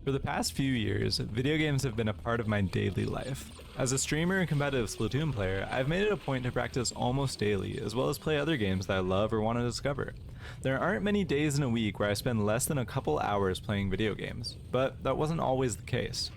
For the past few years, video games have been a part of my daily life. As a streamer and competitive Splatoon player, I've made it a point to practice almost daily, as well as play other games that I love or want to discover. There aren't many days in a week where I spend less than a couple hours playing video games, but that wasn't always the case.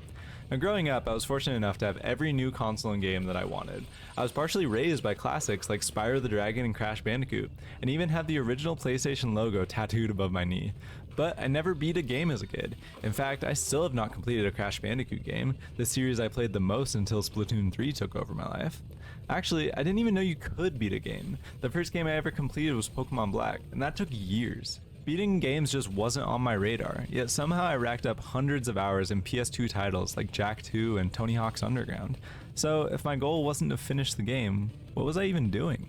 Now, growing up, I was fortunate enough to have every new console and game that I wanted. I was partially raised by classics like Spyro the Dragon and Crash Bandicoot, and even had the original PlayStation logo tattooed above my knee. But I never beat a game as a kid. In fact, I still have not completed a Crash Bandicoot game, the series I played the most until Splatoon 3 took over my life. Actually, I didn't even know you could beat a game. The first game I ever completed was Pokemon Black, and that took years. Beating games just wasn't on my radar, yet somehow I racked up hundreds of hours in PS2 titles like Jak 2 and Tony Hawk's Underground. So if my goal wasn't to finish the game, what was I even doing?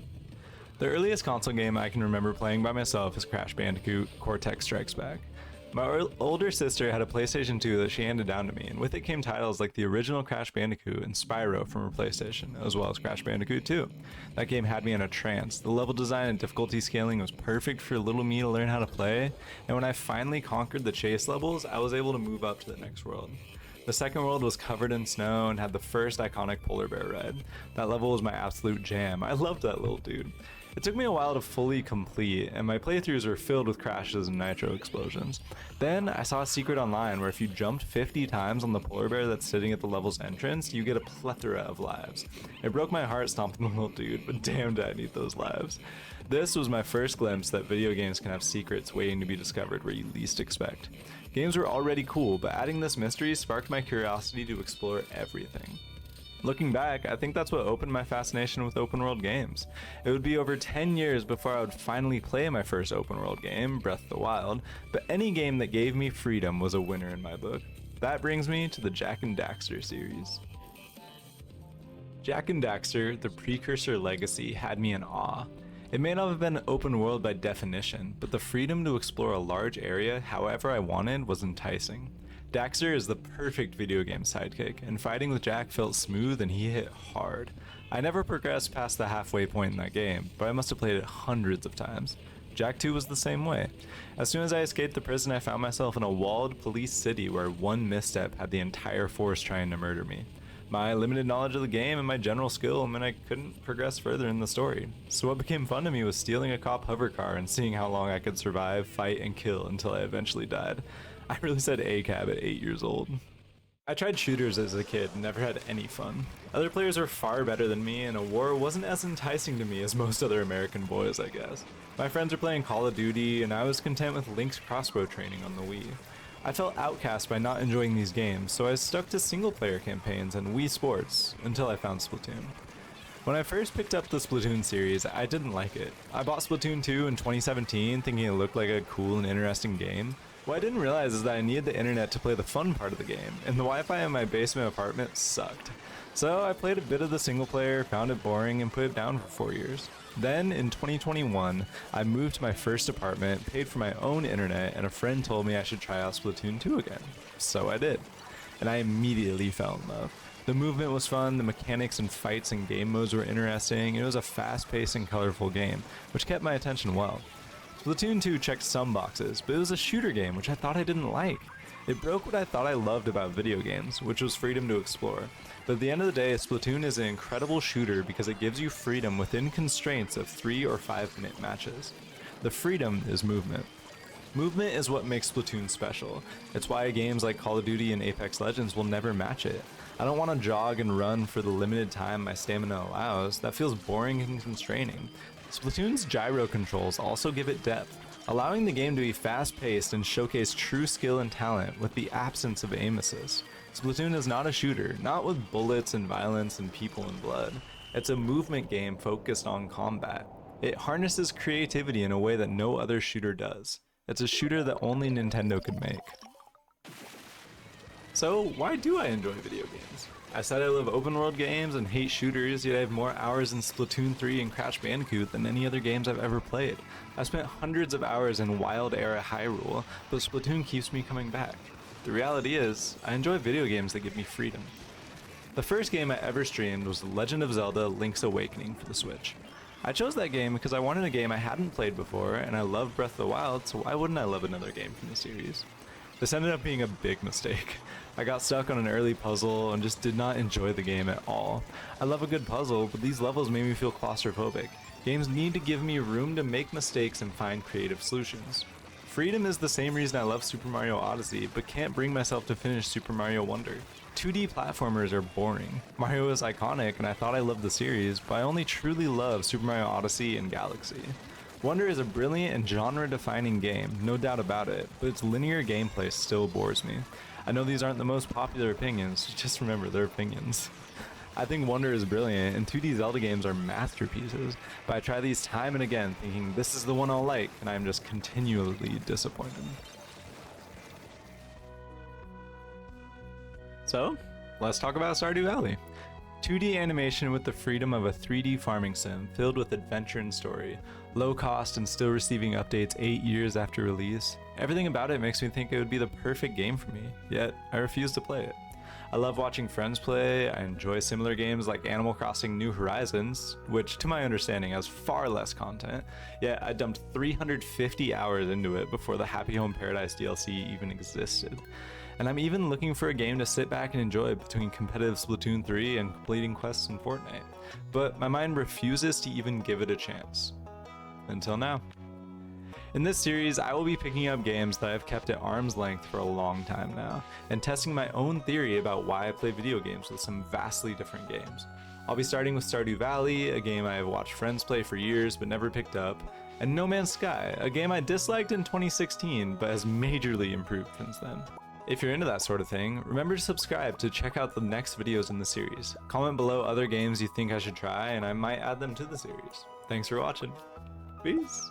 The earliest console game I can remember playing by myself is Crash Bandicoot Cortex Strikes Back. My older sister had a PlayStation 2 that she handed down to me, and with it came titles like the original Crash Bandicoot and Spyro from her PlayStation, as well as Crash Bandicoot 2. That game had me in a trance. The level design and difficulty scaling was perfect for little me to learn how to play, and when I finally conquered the chase levels, I was able to move up to the next world. The second world was covered in snow and had the first iconic polar bear ride. That level was my absolute jam. I loved that little dude. It took me a while to fully complete, and my playthroughs were filled with crashes and nitro explosions. Then I saw a secret online where if you jumped 50 times on the polar bear that's sitting at the level's entrance, you get a plethora of lives. It broke my heart stomping the little dude, but damn did I need those lives. This was my first glimpse that video games can have secrets waiting to be discovered where you least expect. Games were already cool, but adding this mystery sparked my curiosity to explore everything. Looking back, I think that's what opened my fascination with open world games. It would be over 10 years before I would finally play my first open world game, Breath of the Wild, but any game that gave me freedom was a winner in my book. That brings me to the Jak and Daxter series. Jak and Daxter, the precursor legacy, had me in awe. It may not have been open world by definition, but the freedom to explore a large area however I wanted was enticing. Daxter is the perfect video game sidekick, and fighting with Jak felt smooth and he hit hard. I never progressed past the halfway point in that game, but I must have played it hundreds of times. Jak 2 was the same way. As soon as I escaped the prison, I found myself in a walled police city where one misstep had the entire force trying to murder me. My limited knowledge of the game and my general skill meant I couldn't progress further in the story. So what became fun to me was stealing a cop hover car and seeing how long I could survive, fight, and kill until I eventually died. I really said ACAB at 8 years old. I tried shooters as a kid and never had any fun. Other players were far better than me, and a war wasn't as enticing to me as most other American boys, I guess. My friends were playing Call of Duty, and I was content with Link's crossbow training on the Wii. I felt outcast by not enjoying these games, so I stuck to single-player campaigns and Wii Sports until I found Splatoon. When I first picked up the Splatoon series, I didn't like it. I bought Splatoon 2 in 2017 thinking it looked like a cool and interesting game. What I didn't realize is that I needed the internet to play the fun part of the game, and the Wi-Fi in my basement apartment sucked. So I played a bit of the single player, found it boring, and put it down for 4 years. Then, in 2021, I moved to my first apartment, paid for my own internet, and a friend told me I should try out Splatoon 2 again. So I did. And I immediately fell in love. The movement was fun, the mechanics and fights and game modes were interesting, and it was a fast-paced and colorful game, which kept my attention well. Splatoon 2 checked some boxes, but it was a shooter game, which I thought I didn't like. It broke what I thought I loved about video games, which was freedom to explore. But at the end of the day, Splatoon is an incredible shooter because it gives you freedom within constraints of 3 or 5 minute matches. The freedom is movement. Movement is what makes Splatoon special. It's why games like Call of Duty and Apex Legends will never match it. I don't want to jog and run for the limited time my stamina allows. That feels boring and constraining. Splatoon's gyro controls also give it depth, allowing the game to be fast-paced and showcase true skill and talent with the absence of aim assist. Splatoon is not a shooter, not with bullets and violence and people and blood. It's a movement game focused on combat. It harnesses creativity in a way that no other shooter does. It's a shooter that only Nintendo could make. So why do I enjoy video games? I said I love open world games and hate shooters, yet I have more hours in Splatoon 3 and Crash Bandicoot than any other games I've ever played. I've spent hundreds of hours in Wild Era Hyrule, but Splatoon keeps me coming back. The reality is, I enjoy video games that give me freedom. The first game I ever streamed was The Legend of Zelda: Link's Awakening for the Switch. I chose that game because I wanted a game I hadn't played before, and I loved Breath of the Wild, so why wouldn't I love another game from the series? This ended up being a big mistake. I got stuck on an early puzzle and just did not enjoy the game at all. I love a good puzzle, but these levels made me feel claustrophobic. Games need to give me room to make mistakes and find creative solutions. Freedom is the same reason I love Super Mario Odyssey, but can't bring myself to finish Super Mario Wonder. 2D platformers are boring. Mario is iconic and I thought I loved the series, but I only truly love Super Mario Odyssey and Galaxy. Wonder is a brilliant and genre-defining game, no doubt about it, but its linear gameplay still bores me. I know these aren't the most popular opinions, just remember they're opinions. I think Wonder is brilliant and 2D Zelda games are masterpieces, but I try these time and again thinking this is the one I'll like, and I'm just continually disappointed. So, let's talk about Stardew Valley. 2D animation with the freedom of a 3D farming sim filled with adventure and story, low cost and still receiving updates 8 years after release. Everything about it makes me think it would be the perfect game for me, yet I refuse to play it. I love watching friends play, I enjoy similar games like Animal Crossing New Horizons, which to my understanding has far less content, yet I dumped 350 hours into it before the Happy Home Paradise DLC even existed. And I'm even looking for a game to sit back and enjoy between competitive Splatoon 3 and completing quests in Fortnite, but my mind refuses to even give it a chance. Until now. In this series, I will be picking up games that I've kept at arm's length for a long time now, and testing my own theory about why I play video games with some vastly different games. I'll be starting with Stardew Valley, a game I have watched friends play for years but never picked up, and No Man's Sky, a game I disliked in 2016 but has majorly improved since then. If you're into that sort of thing, remember to subscribe to check out the next videos in the series. Comment below other games you think I should try and I might add them to the series. Thanks for watching. Peace!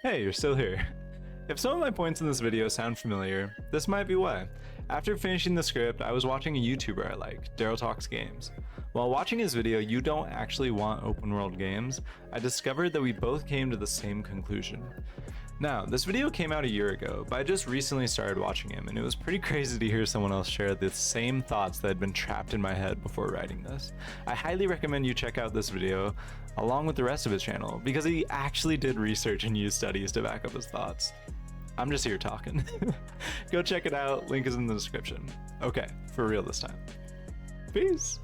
Hey, you're still here. If some of my points in this video sound familiar, this might be why. After finishing the script, I was watching a YouTuber I like, Daryl Talks Games. While watching his video, You Don't Actually Want Open World Games, I discovered that we both came to the same conclusion. Now, this video came out a year ago, but I just recently started watching him, and it was pretty crazy to hear someone else share the same thoughts that had been trapped in my head before writing this. I highly recommend you check out this video, along with the rest of his channel, because he actually did research and used studies to back up his thoughts. I'm just here talking. Go check it out, link is in the description. Okay, for real this time. Peace!